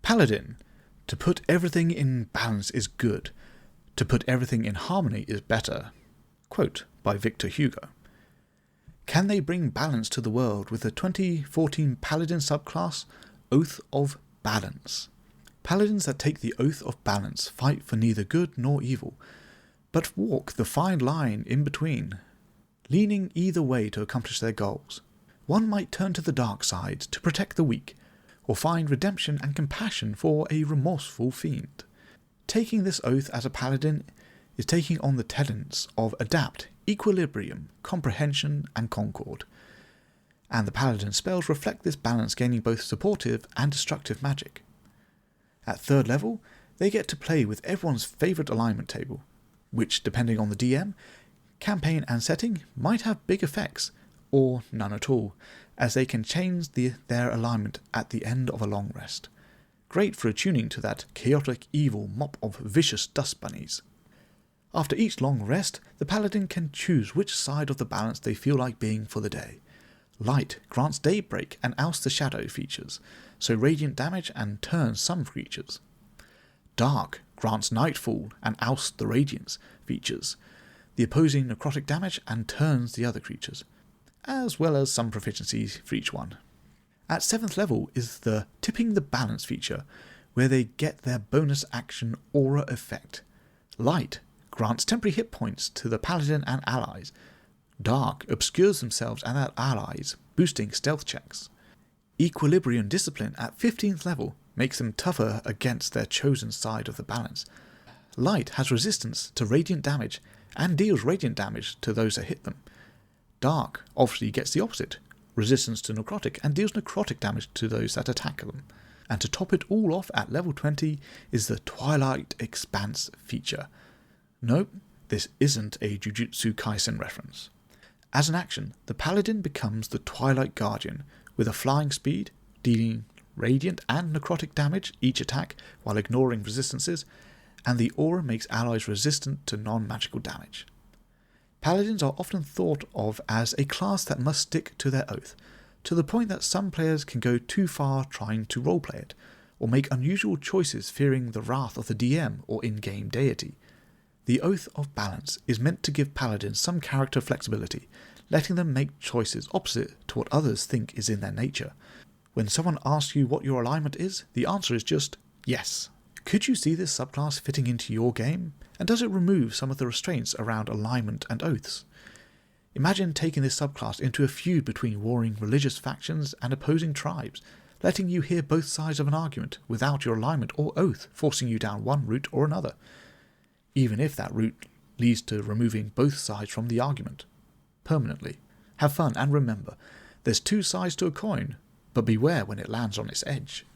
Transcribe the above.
Paladin. To put everything in balance is good. To put everything in harmony is better. Quote by Victor Hugo. Can they bring balance to the world with the 2014 Paladin subclass, Oath of Balance? Paladins that take the Oath of Balance fight for neither good nor evil, but walk the fine line in between, leaning either way to accomplish their goals. One might turn to the dark side to protect the weak, or find redemption and compassion for a remorseful fiend. Taking this oath as a paladin is taking on the tenets of adapt, equilibrium, comprehension, and concord. And the paladin spells reflect this balance, gaining both supportive and destructive magic. At 3rd level, they get to play with everyone's favourite alignment table, which, depending on the DM, campaign and setting, might have big effects, or none at all, as they can change their alignment at the end of a long rest. Great for attuning to that chaotic evil mop of vicious dust bunnies. After each long rest, the paladin can choose which side of the balance they feel like being for the day. Light grants daybreak and oust the shadow features, so radiant damage and turns some creatures. Dark grants nightfall and ousts the radiance features, the opposing necrotic damage and turns the other creatures, as well as some proficiencies for each one. At 7th level is the Tipping the Balance feature, where they get their bonus action Aura effect. Light grants temporary hit points to the paladin and allies. Dark obscures themselves and their allies, boosting stealth checks. Equilibrium Discipline at 15th level makes them tougher against their chosen side of the balance. Light has resistance to radiant damage and deals radiant damage to those that hit them. Dark obviously gets the opposite, resistance to necrotic, and deals necrotic damage to those that attack them. And to top it all off at level 20 is the Twilight Expanse feature. Nope, this isn't a Jujutsu Kaisen reference. As an action, the paladin becomes the Twilight Guardian, with a flying speed, dealing radiant and necrotic damage each attack while ignoring resistances, and the aura makes allies resistant to non-magical damage. Paladins are often thought of as a class that must stick to their oath, to the point that some players can go too far trying to roleplay it, or make unusual choices fearing the wrath of the DM or in-game deity. The Oath of Balance is meant to give paladins some character flexibility, letting them make choices opposite to what others think is in their nature. When someone asks you what your alignment is, the answer is just yes. Could you see this subclass fitting into your game? And does it remove some of the restraints around alignment and oaths? Imagine taking this subclass into a feud between warring religious factions and opposing tribes, letting you hear both sides of an argument without your alignment or oath forcing you down one route or another, even if that route leads to removing both sides from the argument permanently. Have fun and remember, there's two sides to a coin, but beware when it lands on its edge.